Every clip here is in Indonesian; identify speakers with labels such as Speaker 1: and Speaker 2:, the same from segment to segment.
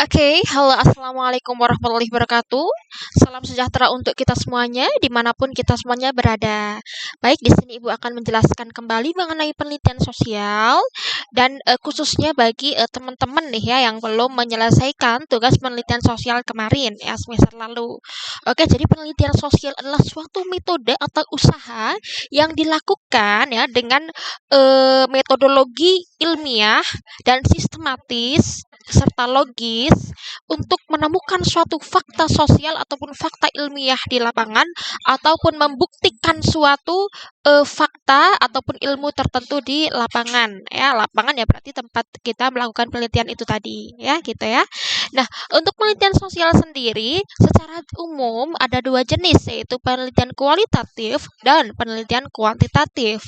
Speaker 1: Oke, halo assalamualaikum warahmatullahi wabarakatuh. Salam sejahtera untuk kita semuanya, dimanapun kita semuanya berada. Baik, di sini Ibu akan menjelaskan kembali mengenai penelitian sosial dan khususnya bagi teman-teman nih ya yang belum menyelesaikan tugas penelitian sosial kemarin ya semester lalu. Oke, jadi penelitian sosial adalah suatu metode atau usaha yang dilakukan ya dengan metodologi ilmiah dan sistematis serta logis untuk menemukan suatu fakta sosial ataupun fakta ilmiah di lapangan ataupun membuktikan suatu fakta ataupun ilmu tertentu di lapangan ya. Lapangan ya berarti tempat kita melakukan penelitian itu tadi ya gitu ya. Nah, untuk penelitian sosial sendiri secara umum ada dua jenis, yaitu penelitian kualitatif dan penelitian kuantitatif.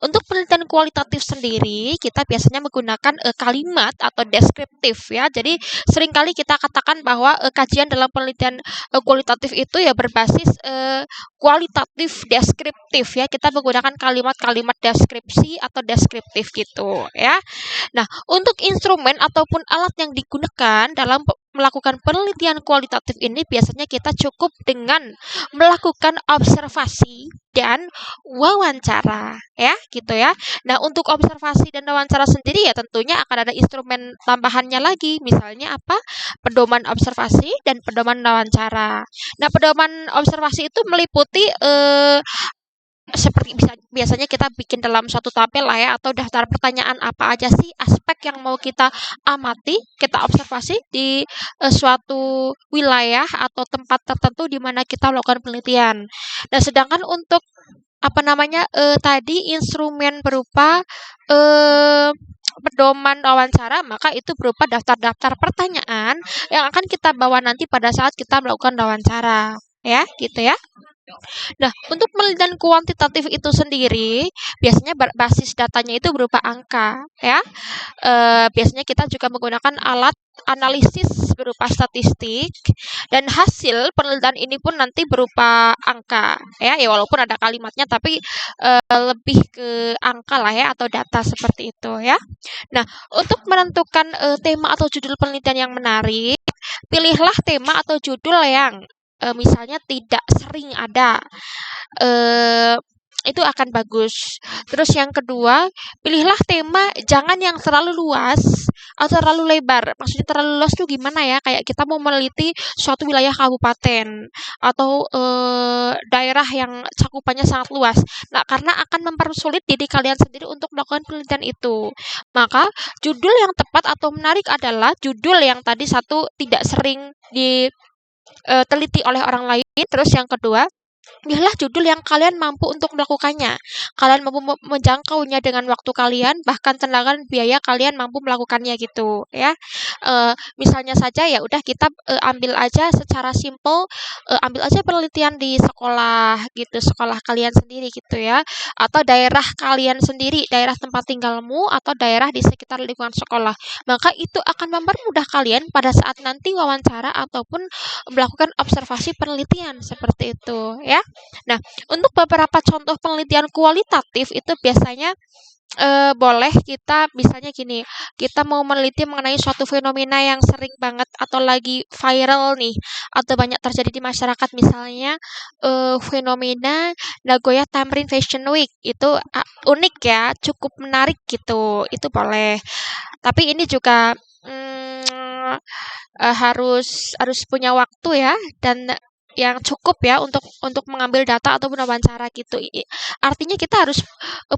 Speaker 1: Untuk penelitian kualitatif sendiri, kita biasanya menggunakan kalimat atau deskriptif ya. Jadi seringkali kita katakan bahwa kajian dalam penelitian kualitatif itu ya berbasis kualitatif deskriptif ya. Kita menggunakan kalimat-kalimat deskripsi atau deskriptif gitu ya. Nah, untuk instrumen ataupun alat yang digunakan dalam melakukan penelitian kualitatif ini biasanya kita cukup dengan melakukan observasi dan wawancara ya gitu ya. Nah, untuk observasi dan wawancara sendiri ya tentunya akan ada instrumen tambahannya lagi, misalnya apa? Pedoman observasi dan pedoman wawancara. Nah, pedoman observasi itu meliputi seperti biasanya kita bikin dalam suatu tabel lah ya atau daftar pertanyaan apa aja sih aspek yang mau kita amati, kita observasi di suatu wilayah atau tempat tertentu di mana kita melakukan penelitian. Nah, sedangkan untuk apa namanya tadi instrumen berupa eh pedoman wawancara maka itu berupa daftar-daftar pertanyaan yang akan kita bawa nanti pada saat kita melakukan wawancara ya gitu ya. Nah, untuk penelitian kuantitatif itu sendiri, biasanya basis datanya itu berupa angka, ya. Biasanya kita juga menggunakan alat analisis berupa statistik, dan hasil penelitian ini pun nanti berupa angka, ya. Ya walaupun ada kalimatnya, tapi lebih ke angka lah ya atau data seperti itu, ya. Nah, untuk menentukan tema atau judul penelitian yang menarik, pilihlah tema atau judul yang misalnya tidak sering ada, eee, itu akan bagus. Terus yang kedua, pilihlah tema jangan yang terlalu luas atau terlalu lebar. Maksudnya terlalu luas tuh gimana ya, kayak kita mau meneliti suatu wilayah kabupaten atau, daerah yang cakupannya sangat luas. Nah, karena akan mempersulit diri kalian sendiri untuk melakukan penelitian itu. Maka judul yang tepat atau menarik adalah judul yang tadi satu tidak sering teliti oleh orang lain. Terus yang kedua, pilihlah judul yang kalian mampu untuk melakukannya. Kalian mampu menjangkaunya dengan waktu kalian, bahkan tenaga dan biaya kalian mampu melakukannya gitu ya. Misalnya saja ya udah kita ambil aja secara simpel, ambil aja penelitian di sekolah gitu, sekolah kalian sendiri gitu ya, atau daerah kalian sendiri, daerah tempat tinggalmu atau daerah di sekitar lingkungan sekolah. Maka itu akan mempermudah kalian pada saat nanti wawancara ataupun melakukan observasi penelitian seperti itu ya. Nah, untuk beberapa contoh penelitian kualitatif itu biasanya boleh kita misalnya gini, kita mau meneliti mengenai suatu fenomena yang sering banget atau lagi viral nih atau banyak terjadi di masyarakat, misalnya fenomena Nagoya Tamrin Fashion Week itu unik ya, cukup menarik gitu. Itu boleh. Tapi ini juga harus punya waktu ya dan yang cukup ya untuk mengambil data ataupun wawancara gitu. Artinya kita harus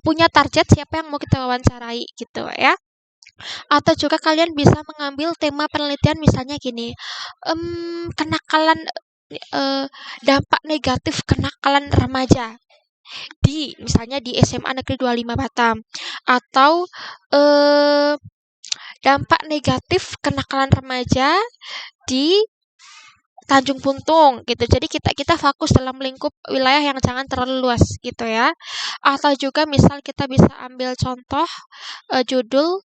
Speaker 1: punya target siapa yang mau kita wawancarai gitu ya. Atau juga kalian bisa mengambil tema penelitian misalnya gini, kenakalan dampak negatif kenakalan remaja di misalnya di SMA Negeri 25 Batam atau dampak negatif kenakalan remaja di Tanjung Buntung gitu. Jadi kita kita fokus dalam lingkup wilayah yang jangan terlalu luas gitu ya. Atau juga misal kita bisa ambil contoh judul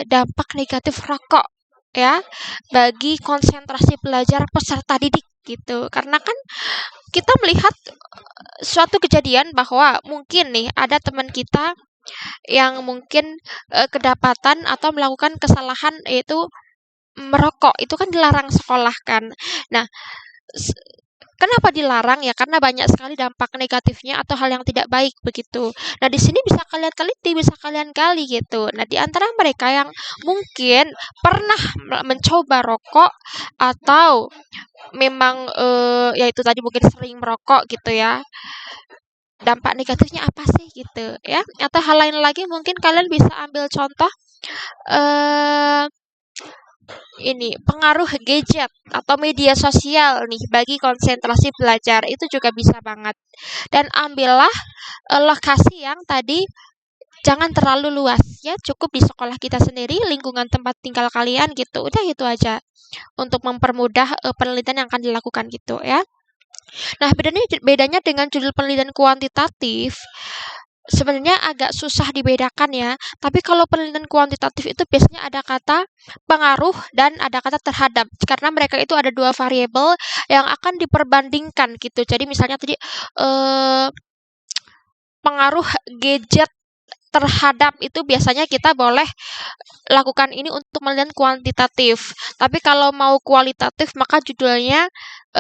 Speaker 1: dampak negatif rokok ya bagi konsentrasi belajar peserta didik gitu. Karena kan kita melihat suatu kejadian bahwa mungkin nih ada teman kita yang mungkin kedapatan atau melakukan kesalahan yaitu merokok itu kan dilarang sekolah kan. Nah, kenapa dilarang ya? Karena banyak sekali dampak negatifnya atau hal yang tidak baik begitu. Nah, di sini bisa kalian teliti, bisa kalian gali gitu. Nah, di antara mereka yang mungkin pernah mencoba rokok atau memang ya itu tadi mungkin sering merokok gitu ya. Dampak negatifnya apa sih gitu ya? Atau hal lain lagi mungkin kalian bisa ambil contoh eh ini pengaruh gadget atau media sosial nih bagi konsentrasi belajar itu juga bisa banget. Dan ambillah lokasi yang tadi jangan terlalu luas ya, cukup di sekolah kita sendiri, lingkungan tempat tinggal kalian gitu. Udah itu aja untuk mempermudah penelitian yang akan dilakukan gitu ya. Nah, bedanya dengan judul penelitian kuantitatif sebenarnya agak susah dibedakan ya. Tapi kalau penelitian kuantitatif itu biasanya ada kata pengaruh dan ada kata terhadap. Karena mereka itu ada dua variabel yang akan diperbandingkan gitu. Jadi misalnya tadi pengaruh gadget terhadap itu biasanya kita boleh lakukan ini untuk penelitian kuantitatif. Tapi kalau mau kualitatif maka judulnya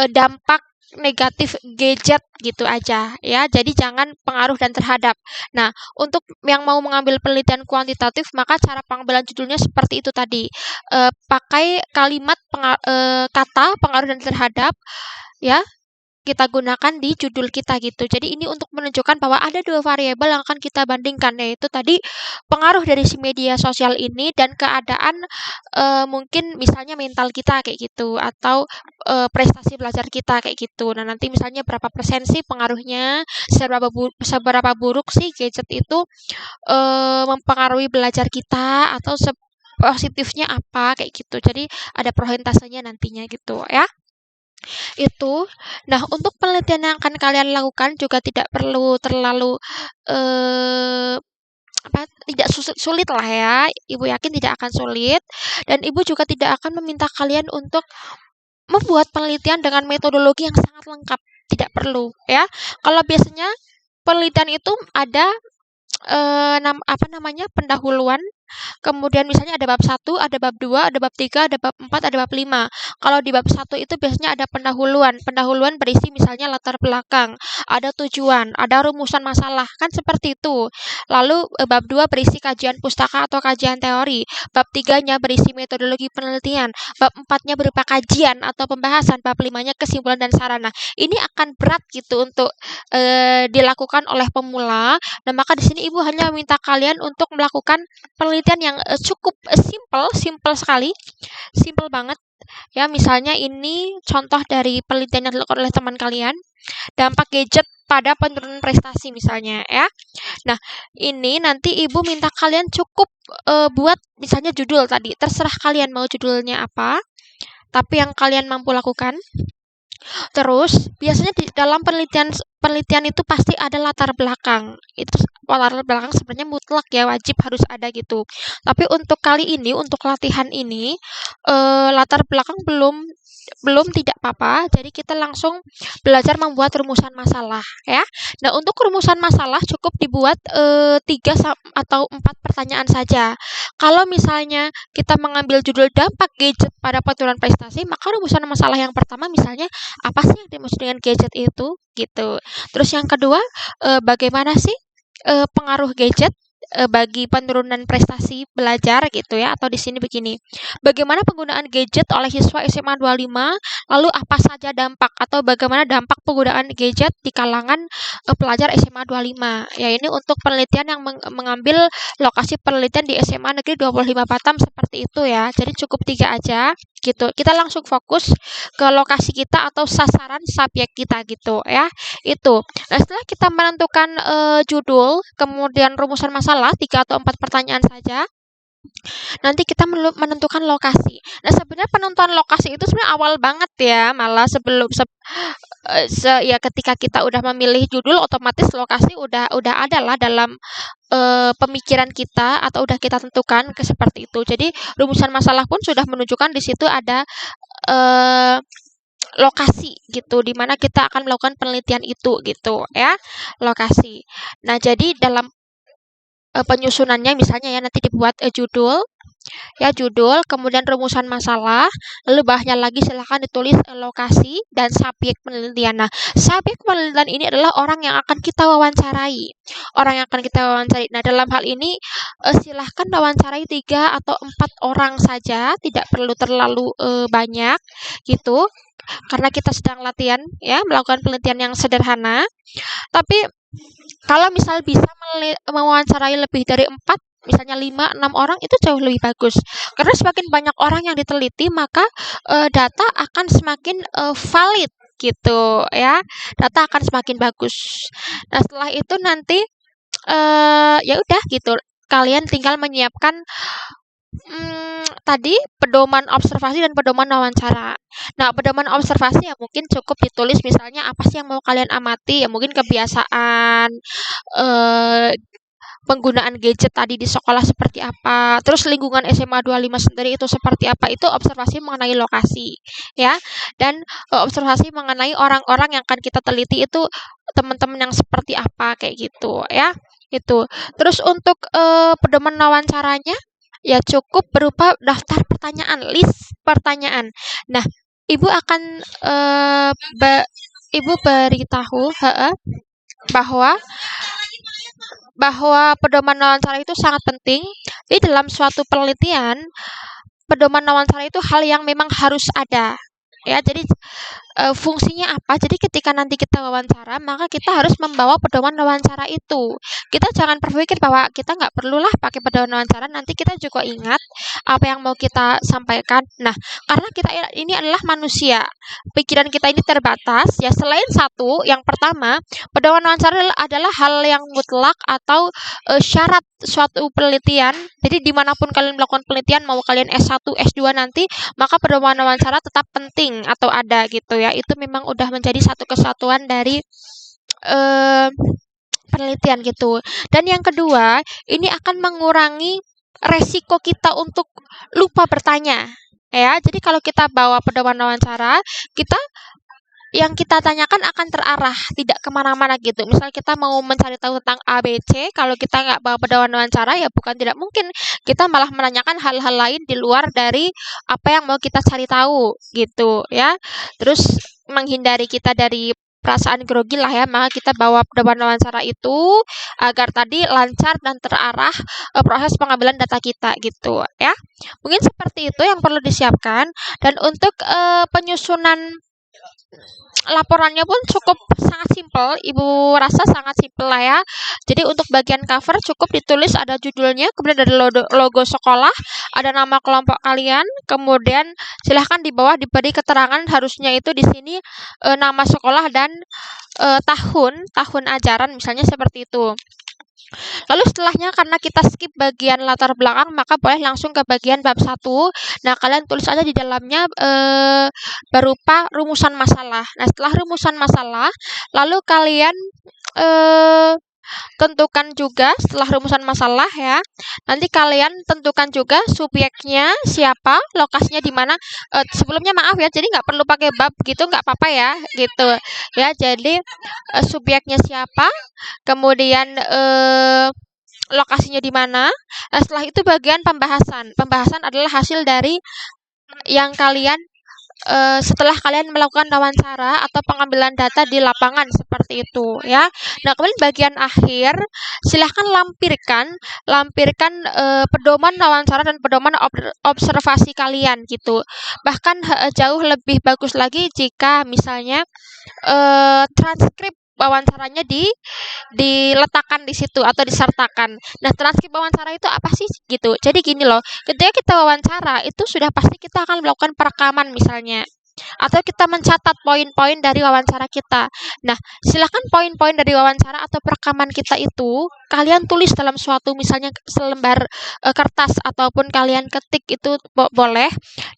Speaker 1: dampak negatif gadget gitu aja ya. Jadi jangan pengaruh dan terhadap. Nah, untuk yang mau mengambil penelitian kuantitatif maka cara pengambilan judulnya seperti itu tadi. Pakai kalimat kata pengaruh dan terhadap ya kita gunakan di judul kita gitu. Jadi ini untuk menunjukkan bahwa ada dua variabel yang akan kita bandingkan, yaitu tadi pengaruh dari si media sosial ini dan keadaan mungkin misalnya mental kita kayak gitu atau prestasi belajar kita kayak gitu. Nah, nanti misalnya berapa persen sih pengaruhnya, seberapa buruk sih gadget itu mempengaruhi belajar kita atau positifnya apa kayak gitu. Jadi ada prosentasenya nantinya gitu ya. Itu. Nah, untuk penelitian yang akan kalian lakukan juga tidak perlu terlalu eh tidak sulit lah ya. Ibu yakin tidak akan sulit dan Ibu juga tidak akan meminta kalian untuk membuat penelitian dengan metodologi yang sangat lengkap. Tidak perlu ya. Kalau biasanya penelitian itu ada pendahuluan. Kemudian misalnya ada bab 1, ada bab 2, ada bab 3, ada bab 4, ada bab 5. Kalau di bab 1 itu biasanya ada pendahuluan. Pendahuluan berisi misalnya latar belakang, ada tujuan, ada rumusan masalah, kan seperti itu. Lalu bab 2 berisi kajian pustaka atau kajian teori. Bab 3-nya berisi metodologi penelitian. Bab 4-nya berupa kajian atau pembahasan. Bab 5-nya kesimpulan dan saran. Nah, ini akan berat gitu untuk dilakukan oleh pemula. Nah, maka di sini Ibu hanya meminta kalian untuk melakukan penelitian yang cukup simple sekali, simple banget. Ya, misalnya ini contoh dari penelitian yang dilakukan oleh teman kalian, dampak gadget pada penurunan prestasi misalnya ya. Nah, ini nanti Ibu minta kalian cukup buat misalnya judul tadi, terserah kalian mau judulnya apa, tapi yang kalian mampu lakukan. Terus, biasanya di dalam penelitian itu pasti ada latar belakang. Itu latar belakang sebenarnya mutlak ya, wajib harus ada gitu. Tapi untuk kali ini, untuk latihan ini, latar belakang belum tidak apa-apa. Jadi kita langsung belajar membuat rumusan masalah ya. Nah, untuk rumusan masalah cukup dibuat 3 atau 4 pertanyaan saja. Kalau misalnya kita mengambil judul dampak gadget pada penurunan prestasi, maka rumusan masalah yang pertama misalnya apa sih yang dimaksud dengan gadget itu gitu. Terus yang kedua, bagaimana sih pengaruh gadget bagi penurunan prestasi belajar gitu ya, atau di sini begini. Bagaimana penggunaan gadget oleh siswa SMA 25, lalu apa saja dampak atau bagaimana dampak penggunaan gadget di kalangan pelajar SMA 25. Ya, ini untuk penelitian yang mengambil lokasi penelitian di SMA Negeri 25 Batam seperti itu ya. Jadi cukup 3 aja gitu. Kita langsung fokus ke lokasi kita atau sasaran subjek kita gitu ya. Itu. Nah, setelah kita menentukan judul, kemudian rumusan masalah 3 atau 4 pertanyaan saja, nanti kita menentukan lokasi. Nah, sebenarnya penentuan lokasi itu sebenarnya awal banget ya, malah ya ketika kita udah memilih judul otomatis lokasi udah ada lah dalam pemikiran kita atau udah kita tentukan seperti itu. Jadi rumusan masalah pun sudah menunjukkan di situ ada lokasi gitu di mana kita akan melakukan penelitian itu gitu ya, lokasi. Nah, jadi dalam penyusunannya misalnya ya nanti dibuat judul, Ya, judul, kemudian rumusan masalah, lalu bawahnya lagi silahkan ditulis lokasi dan subjek penelitian. Nah, subjek penelitian ini adalah orang yang akan kita wawancarai. Orang yang akan kita wawancarai. Nah, dalam hal ini silahkan wawancarai 3 atau 4 orang saja, tidak perlu terlalu banyak gitu. Karena kita sedang latihan ya, melakukan penelitian yang sederhana. Tapi kalau misal bisa mewawancarai lebih dari 4, misalnya 5, 6 orang, itu jauh lebih bagus. Karena semakin banyak orang yang diteliti, maka data akan semakin valid gitu ya. Data akan semakin bagus. Nah, setelah itu nanti ya udah gitu. Kalian tinggal menyiapkan tadi pedoman observasi dan pedoman wawancara. Nah, pedoman observasi ya mungkin cukup ditulis misalnya apa sih yang mau kalian amati, ya mungkin kebiasaan eh, penggunaan gadget tadi di sekolah seperti apa, terus lingkungan SMA 25 sendiri itu seperti apa, itu observasi mengenai lokasi ya. Dan observasi mengenai orang-orang yang akan kita teliti itu teman-teman yang seperti apa kayak gitu ya. Itu. Terus untuk pedoman wawancaranya ya cukup berupa daftar pertanyaan, list pertanyaan. Nah, Ibu akan Ibu beritahu bahwa pedoman wawancara itu sangat penting. Di dalam suatu penelitian, pedoman wawancara itu hal yang memang harus ada. Ya, jadi fungsinya apa? Jadi ketika nanti kita wawancara, maka kita harus membawa pedoman wawancara itu. Kita jangan berpikir bahwa kita nggak perlulah pakai pedoman wawancara, nanti kita juga ingat apa yang mau kita sampaikan. Nah, karena kita ini adalah manusia, pikiran kita ini terbatas. Ya, selain satu, yang pertama, pedoman wawancara adalah hal yang mutlak atau syarat suatu penelitian. Jadi dimanapun kalian melakukan penelitian, mau kalian S1, S2 nanti, maka pedoman wawancara tetap penting atau ada gitu ya. Itu memang udah menjadi satu kesatuan dari eh, penelitian gitu. Dan yang kedua, ini akan mengurangi resiko kita untuk lupa bertanya. Ya, jadi kalau kita bawa pedoman wawancara, kita yang kita tanyakan akan terarah, tidak kemana-mana gitu. Misal kita mau mencari tahu tentang ABC, kalau kita nggak bawa pedoman wawancara, ya bukan tidak mungkin. Kita malah menanyakan hal-hal lain di luar dari apa yang mau kita cari tahu gitu ya. Terus menghindari kita dari perasaan grogi lah ya, maka kita bawa pedoman wawancara itu agar tadi lancar dan terarah proses pengambilan data kita gitu ya. Mungkin seperti itu yang perlu disiapkan. Dan untuk penyusunan laporannya pun cukup sangat simpel, Ibu rasa sangat simpel lah ya. Jadi untuk bagian cover cukup ditulis ada judulnya, kemudian ada logo sekolah, ada nama kelompok kalian, kemudian silahkan di bawah diberi keterangan, harusnya itu di sini nama sekolah dan tahun ajaran misalnya seperti itu. Lalu setelahnya karena kita skip bagian latar belakang, maka boleh langsung ke bagian bab 1. Nah, kalian tulis aja di dalamnya berupa rumusan masalah. Nah, setelah rumusan masalah, lalu kalian eh tentukan juga setelah rumusan masalah ya. Nanti kalian tentukan juga subjeknya siapa, lokasinya di mana. Sebelumnya maaf ya, jadi nggak perlu pakai bab gitu, nggak apa-apa ya, gitu ya. Jadi subjeknya siapa, kemudian lokasinya di mana. Nah, setelah itu bagian pembahasan. Pembahasan adalah hasil dari yang kalian setelah kalian melakukan wawancara atau pengambilan data di lapangan seperti itu ya. Nah, kemudian bagian akhir silahkan lampirkan pedoman wawancara dan pedoman observasi kalian gitu. Bahkan jauh lebih bagus lagi jika misalnya transkrip wawancaranya diletakkan di situ atau disertakan. Nah, transkrip wawancara itu apa sih gitu? Jadi gini loh, ketika kita wawancara itu sudah pasti kita akan melakukan perekaman misalnya. Atau kita mencatat poin-poin dari wawancara kita. Nah, silakan poin-poin dari wawancara atau perekaman kita itu kalian tulis dalam suatu misalnya selembar kertas ataupun kalian ketik itu boleh.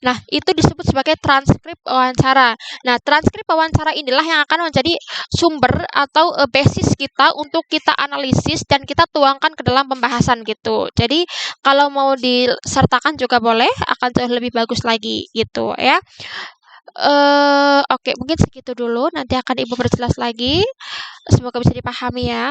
Speaker 1: Nah, itu disebut sebagai transkrip wawancara. Nah, transkrip wawancara inilah yang akan menjadi sumber atau basis kita untuk kita analisis dan kita tuangkan ke dalam pembahasan gitu. Jadi, kalau mau disertakan juga boleh, akan jauh lebih bagus lagi gitu ya. Oke, mungkin segitu dulu. Nanti akan Ibu perjelas lagi. Semoga bisa dipahami ya.